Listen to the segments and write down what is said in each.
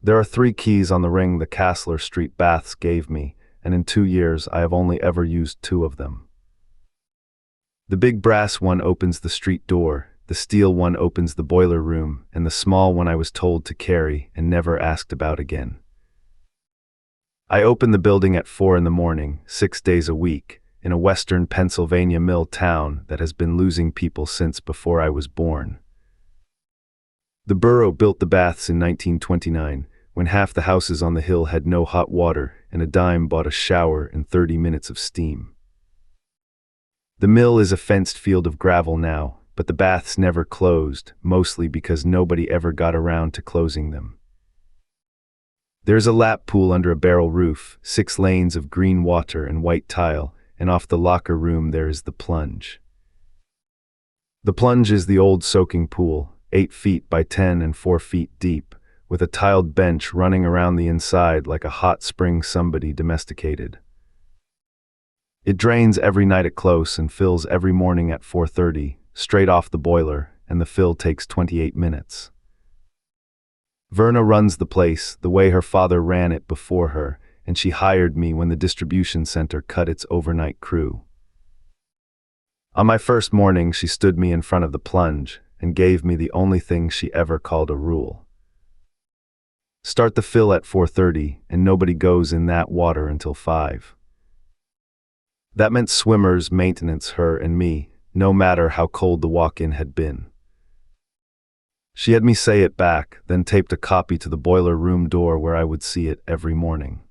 There are 3 keys on the ring the Castler Street Baths gave me, and in 2 years I have only ever used 2 of them. The big brass one opens the street door, the steel one opens the boiler room, and the small one I was told to carry and never asked about again. I open the building at 4 in the morning, 6 days a week, in a western Pennsylvania mill town that has been losing people since before I was born. The borough built the baths in 1929, when half the houses on the hill had no hot water and a dime bought a shower and 30 minutes of steam. The mill is a fenced field of gravel now, but the baths never closed, mostly because nobody ever got around to closing them. There's a lap pool under a barrel roof, 6 lanes of green water and white tile, and off the locker room there is the plunge. The plunge is the old soaking pool, 8 feet by 10 and 4 feet deep, with a tiled bench running around the inside like a hot spring somebody domesticated. It drains every night at close and fills every morning at 4:30, straight off the boiler, and the fill takes 28 minutes. Verna runs the place the way her father ran it before her, and she hired me when the distribution center cut its overnight crew. On my first morning, she stood me in front of the plunge and gave me the only thing she ever called a rule. Start the fill at 4:30, and nobody goes in that water until 5. That meant swimmers, maintenance, her and me, no matter how cold the walk-in had been. She had me say it back, then taped a copy to the boiler room door where I would see it every morning.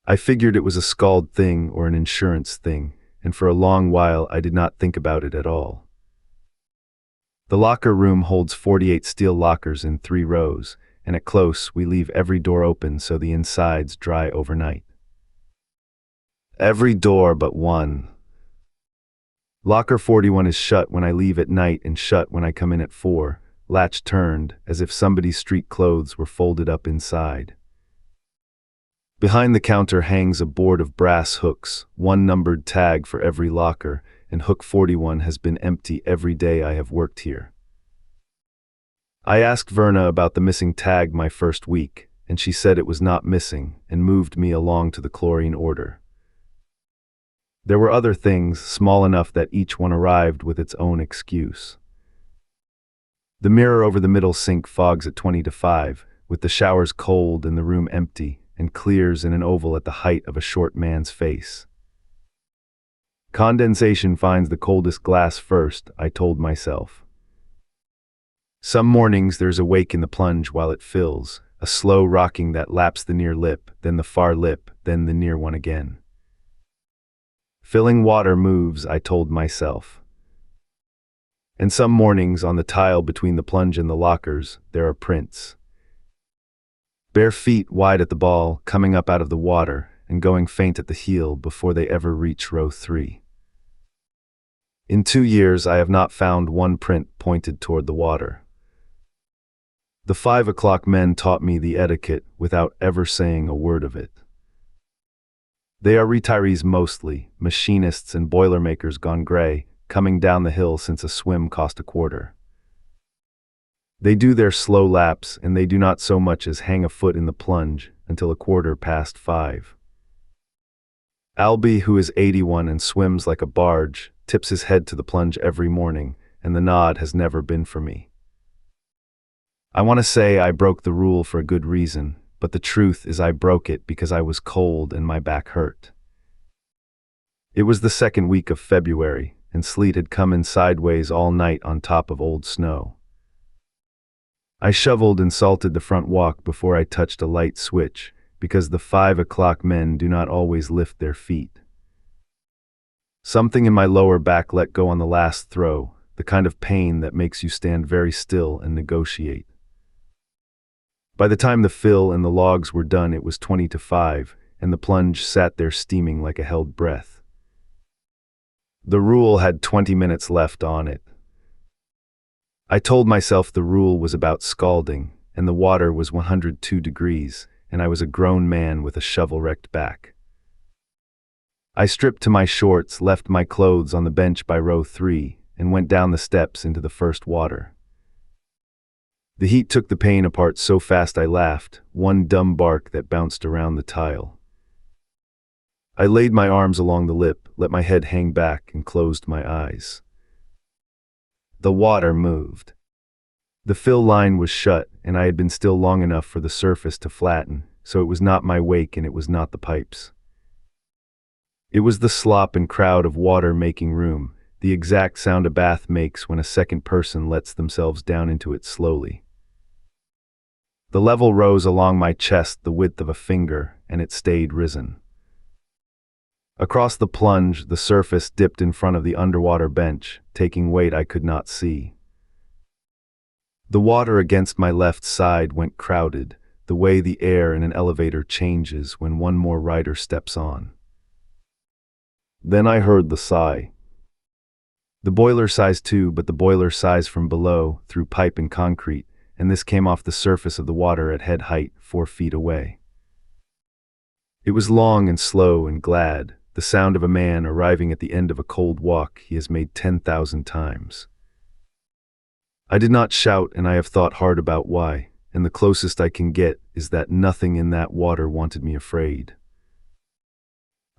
I figured it was a scald thing or an insurance thing, and for a long while I did not think about it at all. The locker room holds 48 steel lockers in 3 rows, and at close we leave every door open so the insides dry overnight. Every door but one. Locker 41 is shut when I leave at night and shut when I come in at 4, latch turned, as if somebody's street clothes were folded up inside. Behind the counter hangs a board of brass hooks, 1 numbered tag for every locker, and hook 41 has been empty every day I have worked here. I asked Verna about the missing tag my first week, and she said it was not missing and moved me along to the chlorine order. There were other things, small enough that each one arrived with its own excuse. The mirror over the middle sink fogs at 20 to 5, with the showers cold and the room empty, and clears in an oval at the height of a short man's face. Condensation finds the coldest glass first, I told myself. Some mornings there's a wake in the plunge while it fills, a slow rocking that laps the near lip, then the far lip, then the near one again. Filling water moves, I told myself. And some mornings on the tile between the plunge and the lockers, there are prints. Bare feet wide at the ball, coming up out of the water and going faint at the heel before they ever reach row 3. In 2 years, I have not found one print pointed toward the water. The 5 o'clock men taught me the etiquette without ever saying a word of it. They are retirees mostly, machinists and boilermakers gone gray, coming down the hill since a swim cost a quarter. They do their slow laps, and they do not so much as hang a foot in the plunge until 5:15. Albie, who is 81 and swims like a barge, tips his head to the plunge every morning, and the nod has never been for me. I want to say I broke the rule for a good reason, but the truth is I broke it because I was cold and my back hurt. It was the 2nd week of February, and sleet had come in sideways all night on top of old snow. I shoveled and salted the front walk before I touched a light switch, because the 5 o'clock men do not always lift their feet. Something in my lower back let go on the last throw, the kind of pain that makes you stand very still and negotiate. By the time the fill and the logs were done, it was 20 to 5, and the plunge sat there steaming like a held breath. The rule had 20 minutes left on it. I told myself the rule was about scalding, and the water was 102 degrees, and I was a grown man with a shovel-wrecked back. I stripped to my shorts, left my clothes on the bench by row 3, and went down the steps into the first water. The heat took the pain apart so fast I laughed, one dumb bark that bounced around the tile. I laid my arms along the lip, let my head hang back, and closed my eyes. The water moved. The fill line was shut, and I had been still long enough for the surface to flatten, so it was not my wake and it was not the pipes. It was the slop and crowd of water making room, the exact sound a bath makes when a second person lets themselves down into it slowly. The level rose along my chest the width of a finger, and it stayed risen. Across the plunge, the surface dipped in front of the underwater bench, taking weight I could not see. The water against my left side went crowded, the way the air in an elevator changes when one more rider steps on. Then I heard the sigh. The boiler sighs too, but the boiler sighs from below, through pipe and concrete, and this came off the surface of the water at head height, 4 feet away. It was long and slow and glad, the sound of a man arriving at the end of a cold walk he has made 10,000 times. I did not shout, and I have thought hard about why, and the closest I can get is that nothing in that water wanted me afraid.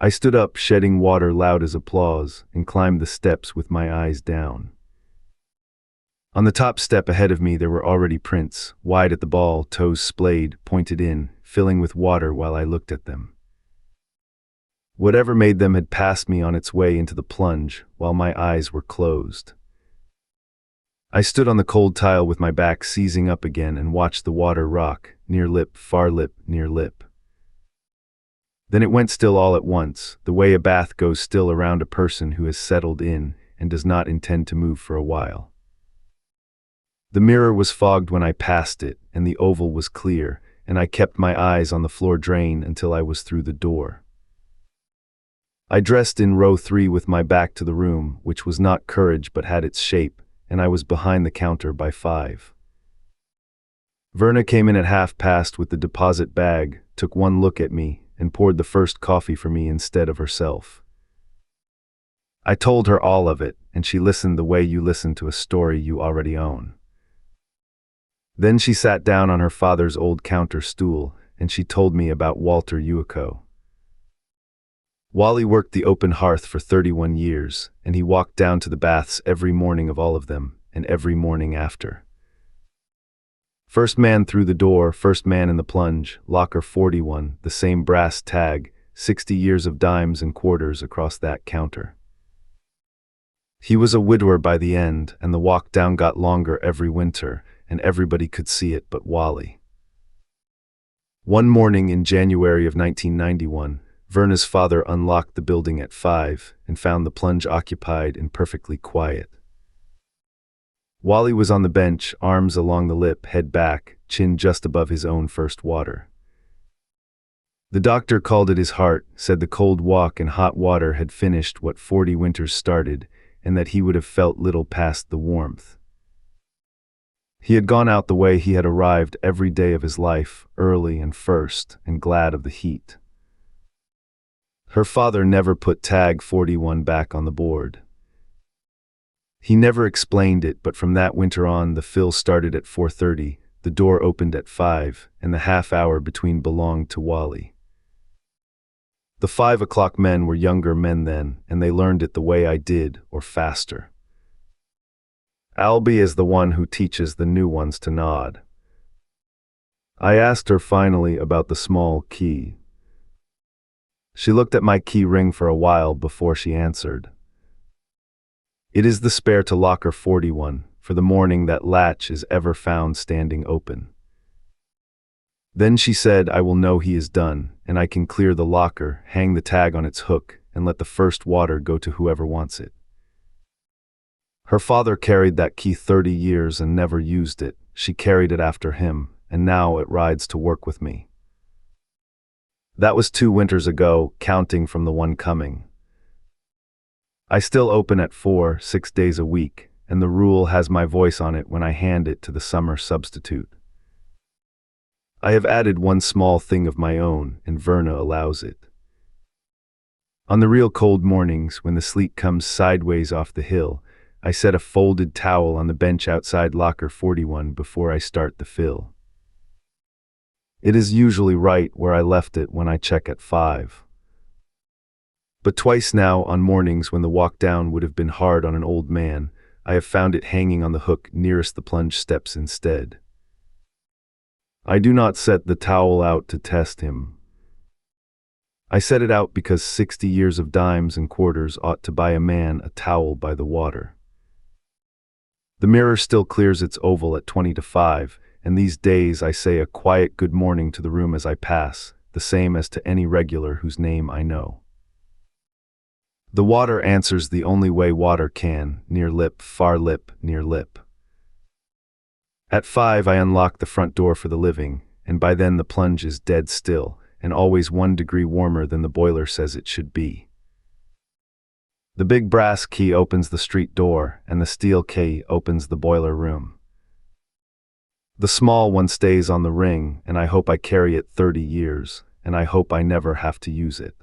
I stood up, shedding water loud as applause, and climbed the steps with my eyes down. On the top step ahead of me there were already prints, wide at the ball, toes splayed, pointed in, filling with water while I looked at them. Whatever made them had passed me on its way into the plunge, while my eyes were closed. I stood on the cold tile with my back seizing up again and watched the water rock, near lip, far lip, near lip. Then it went still all at once, the way a bath goes still around a person who has settled in and does not intend to move for a while. The mirror was fogged when I passed it, and the oval was clear, and I kept my eyes on the floor drain until I was through the door. I dressed in row 3 with my back to the room, which was not courage but had its shape, and I was behind the counter by 5. Verna came in at past with the deposit bag, took one look at me, and poured the first coffee for me instead of herself. I told her all of it, and she listened the way you listen to a story you already own. Then she sat down on her father's old counter stool, and she told me about Walter Uico. Wally worked the open hearth for 31 years, and he walked down to the baths every morning of all of them, and every morning after. First man through the door, first man in the plunge, locker 41, the same brass tag, 60 years of dimes and quarters across that counter. He was a widower by the end, and the walk down got longer every winter, and everybody could see it but Wally. One morning in January of 1991, Verna's father unlocked the building at 5 and found the plunge occupied and perfectly quiet. Wally was on the bench, arms along the lip, head back, chin just above his own first water. The doctor called it his heart, said the cold walk and hot water had finished what 40 winters started, and that he would have felt little past the warmth. He had gone out the way he had arrived every day of his life, early and first, and glad of the heat. Her father never put tag 41 back on the board. He never explained it, but from that winter on the fill started at 4:30, the door opened at 5, and the half hour between belonged to Wally. The 5 o'clock men were younger men then, and they learned it the way I did, or faster. Albie is the one who teaches the new ones to nod. I asked her finally about the small key. She looked at my key ring for a while before she answered. It is the spare to locker 41, for the morning that latch is ever found standing open. Then she said, I will know he is done, and I can clear the locker, hang the tag on its hook, and let the first water go to whoever wants it. Her father carried that key 30 years and never used it. She carried it after him, and now it rides to work with me. That was 2 winters ago, counting from the one coming. I still open at 4, 6 days a week, and the rule has my voice on it when I hand it to the summer substitute. I have added one small thing of my own, and Verna allows it. On the real cold mornings, when the sleet comes sideways off the hill, I set a folded towel on the bench outside locker 41 before I start the fill. It is usually right where I left it when I check at 5. But twice now, on mornings when the walk down would have been hard on an old man, I have found it hanging on the hook nearest the plunge steps instead. I do not set the towel out to test him. I set it out because 60 years of dimes and quarters ought to buy a man a towel by the water. The mirror still clears its oval at 20 to 5, and these days I say a quiet good morning to the room as I pass, the same as to any regular whose name I know. The water answers the only way water can, near lip, far lip, near lip. At 5 I unlock the front door for the living, and by then the plunge is dead still, and always 1 degree warmer than the boiler says it should be. The big brass key opens the street door, and the steel key opens the boiler room. The small one stays on the ring, and I hope I carry it 30 years, and I hope I never have to use it.